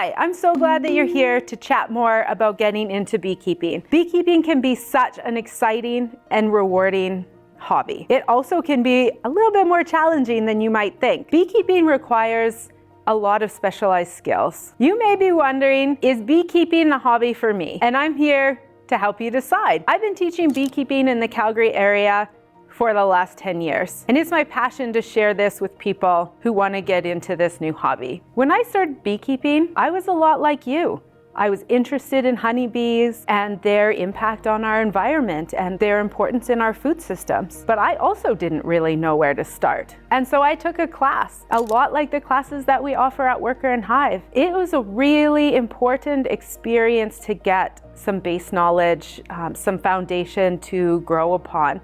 Hi, I'm so glad that you're here to chat more about getting into beekeeping. Beekeeping can be such an exciting and rewarding hobby. It also can be a little bit more challenging than you might think. Beekeeping requires a lot of specialized skills. You may be wondering, is beekeeping a hobby for me? And I'm here to help you decide. I've been teaching beekeeping in the Calgary area for the last 10 years. And it's my passion to share this with people who want to get into this new hobby. When I started beekeeping, I was a lot like you. I was interested in honeybees and their impact on our environment and their importance in our food systems. But I also didn't really know where to start. And so I took a class, a lot like the classes that we offer at Worker and Hive. It was a really important experience to get some base knowledge, some foundation to grow upon.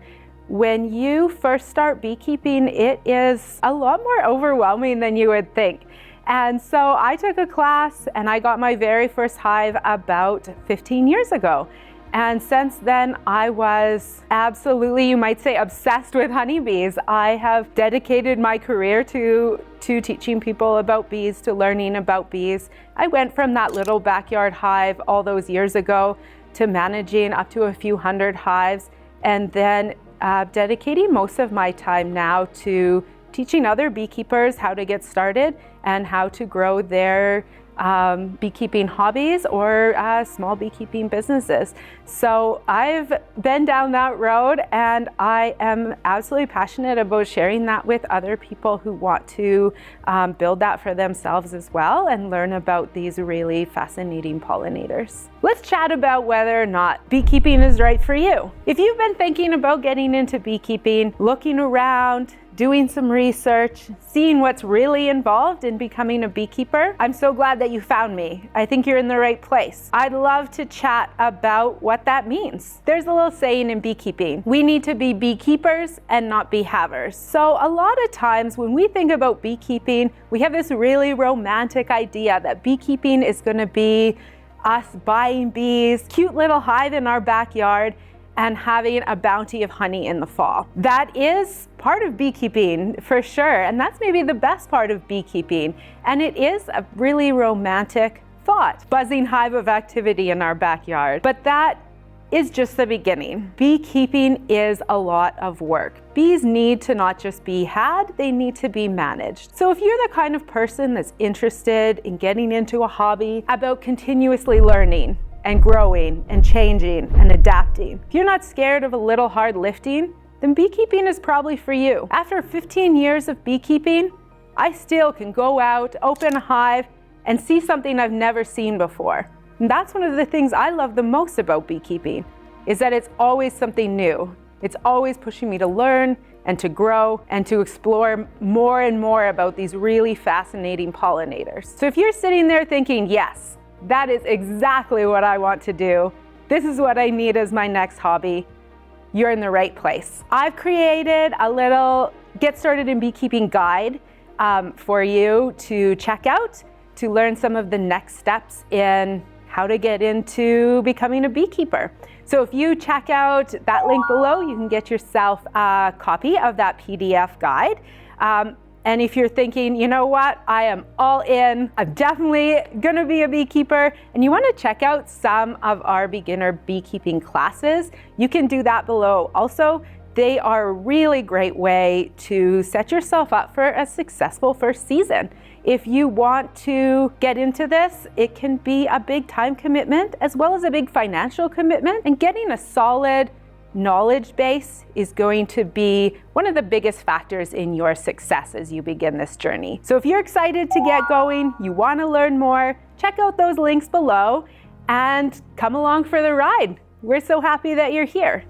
When you first start beekeeping, it is a lot more overwhelming than you would think. And so I took a class and I got my very first hive about 15 years ago. And since then, I was absolutely, you might say, obsessed with honeybees. I have dedicated my career to teaching people about bees, to learning about bees. I went from that little backyard hive all those years ago to managing up to a few hundred hives, and then dedicating most of my time now to teaching other beekeepers how to get started and how to grow their beekeeping hobbies or small beekeeping businesses. So I've been down that road and I am absolutely passionate about sharing that with other people who want to build that for themselves as well and learn about these really fascinating pollinators. Let's chat about whether or not beekeeping is right for you. If you've been thinking about getting into beekeeping, looking around, doing some research, seeing what's really involved in becoming a beekeeper, I'm so glad that you found me. I think you're in the right place. I'd love to chat about what that means. There's a little saying in beekeeping, we need to be beekeepers and not bee-havers. So a lot of times when we think about beekeeping, we have this really romantic idea that beekeeping is going to be us buying bees, cute little hive in our backyard, and having a bounty of honey in the fall. That is part of beekeeping for sure, and that's maybe the best part of beekeeping. And it is a really romantic thought, buzzing hive of activity in our backyard. But that is just the beginning. Beekeeping is a lot of work. Bees need to not just be had, they need to be managed. So if you're the kind of person that's interested in getting into a hobby about continuously learning, and growing and changing and adapting. If you're not scared of a little hard lifting, then beekeeping is probably for you. After 15 years of beekeeping, I still can go out, open a hive, and see something I've never seen before. And that's one of the things I love the most about beekeeping, is that it's always something new. It's always pushing me to learn and to grow and to explore more and more about these really fascinating pollinators. So if you're sitting there thinking, yes, that is exactly what I want to do. This is what I need as my next hobby. You're in the right place. I've created a little Get Started in Beekeeping guide for you to check out, to learn some of the next steps in how to get into becoming a beekeeper. So if you check out that link below, you can get yourself a copy of that PDF guide. And if you're thinking, you know what, I am all in, I'm definitely gonna be a beekeeper, and you wanna check out some of our beginner beekeeping classes, you can do that below. Also, they are a really great way to set yourself up for a successful first season. If you want to get into this, it can be a big time commitment as well as a big financial commitment, and getting a solid knowledge base is going to be one of the biggest factors in your success as you begin this journey. So if you're excited to get going, you want to learn more, check out those links below and come along for the ride. We're so happy that you're here.